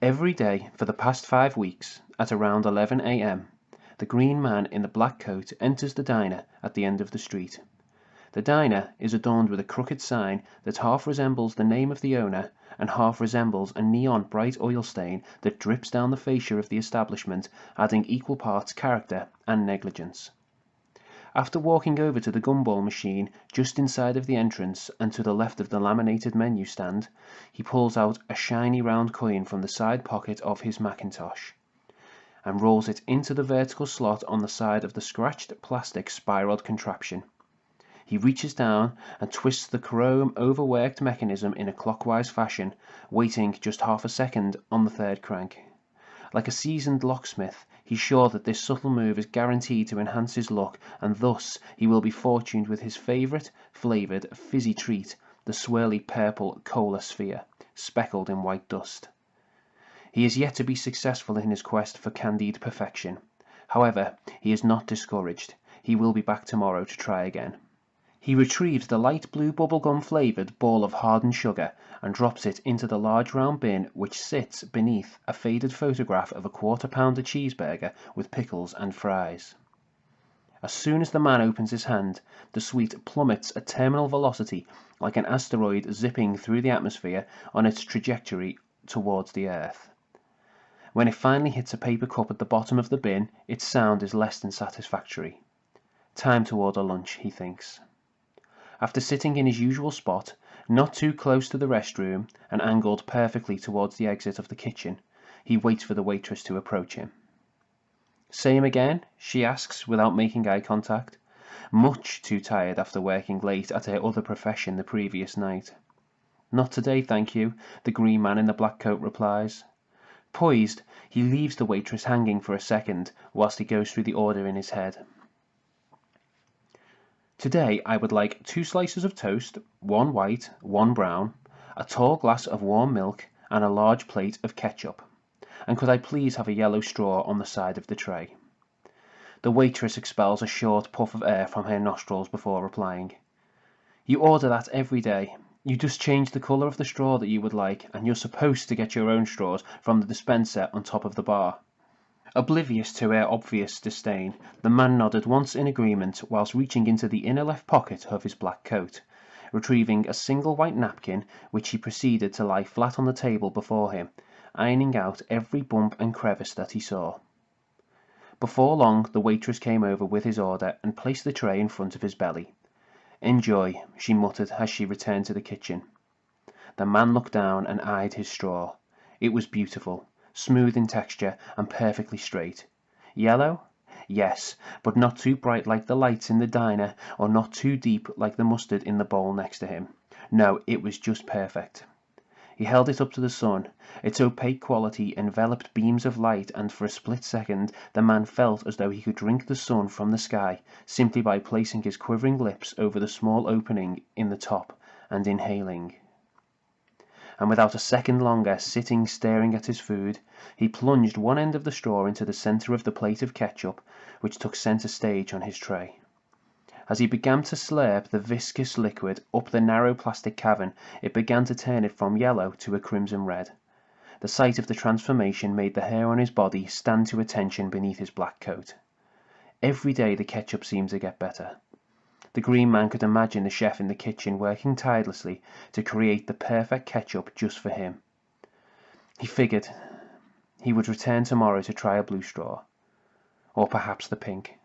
Every day for the past 5 weeks, at around 11 a.m., the green man in the black coat enters the diner at the end of the street. The diner is adorned with a crooked sign that half resembles the name of the owner and half resembles a neon bright oil stain that drips down the fascia of the establishment, adding equal parts character and negligence. After walking over to the gumball machine just inside of the entrance and to the left of the laminated menu stand, he pulls out a shiny round coin from the side pocket of his Macintosh and rolls it into the vertical slot on the side of the scratched plastic spiraled contraption. He reaches down and twists the chrome overworked mechanism in a clockwise fashion, waiting just half a second on the third crank. Like a seasoned locksmith, he's sure that this subtle move is guaranteed to enhance his luck, and thus he will be fortuned with his favourite flavoured fizzy treat, the swirly purple cola sphere, speckled in white dust. He is yet to be successful in his quest for candied perfection. However, he is not discouraged. He will be back tomorrow to try again. He retrieves the light blue bubblegum flavoured ball of hardened sugar and drops it into the large round bin which sits beneath a faded photograph of a quarter-pounder cheeseburger with pickles and fries. As soon as the man opens his hand, the sweet plummets at terminal velocity like an asteroid zipping through the atmosphere on its trajectory towards the Earth. When it finally hits a paper cup at the bottom of the bin, its sound is less than satisfactory. Time to order lunch, he thinks. After sitting in his usual spot, not too close to the restroom and angled perfectly towards the exit of the kitchen, he waits for the waitress to approach him. "Same again?" she asks without making eye contact, much too tired after working late at her other profession the previous night. "Not today, thank you," the green man in the black coat replies. Poised, he leaves the waitress hanging for a second whilst he goes through the order in his head. "Today I would like 2 slices of toast, 1 white, 1 brown, a tall glass of warm milk, and a large plate of ketchup. And could I please have a yellow straw on the side of the tray?" The waitress expels a short puff of air from her nostrils before replying. "You order that every day. You just change the colour of the straw that you would like, and you're supposed to get your own straws from the dispenser on top of the bar." Oblivious to her obvious disdain, the man nodded once in agreement whilst reaching into the inner left pocket of his black coat, retrieving a single white napkin which he proceeded to lie flat on the table before him, ironing out every bump and crevice that he saw. Before long the waitress came over with his order and placed the tray in front of his belly. "Enjoy," she muttered as she returned to the kitchen. The man looked down and eyed his straw. It was beautiful, smooth in texture and perfectly straight. Yellow? Yes, but not too bright like the lights in the diner, or not too deep like the mustard in the bowl next to him. No, it was just perfect. He held it up to the sun. Its opaque quality enveloped beams of light, and for a split second the man felt as though he could drink the sun from the sky simply by placing his quivering lips over the small opening in the top and inhaling. And without a second longer sitting staring at his food, he plunged one end of the straw into the centre of the plate of ketchup, which took centre stage on his tray. As he began to slurp the viscous liquid up the narrow plastic cavern, it began to turn it from yellow to a crimson red. The sight of the transformation made the hair on his body stand to attention beneath his black coat. Every day the ketchup seemed to get better. The green man could imagine the chef in the kitchen working tirelessly to create the perfect ketchup just for him. He figured he would return tomorrow to try a blue straw, or perhaps the pink.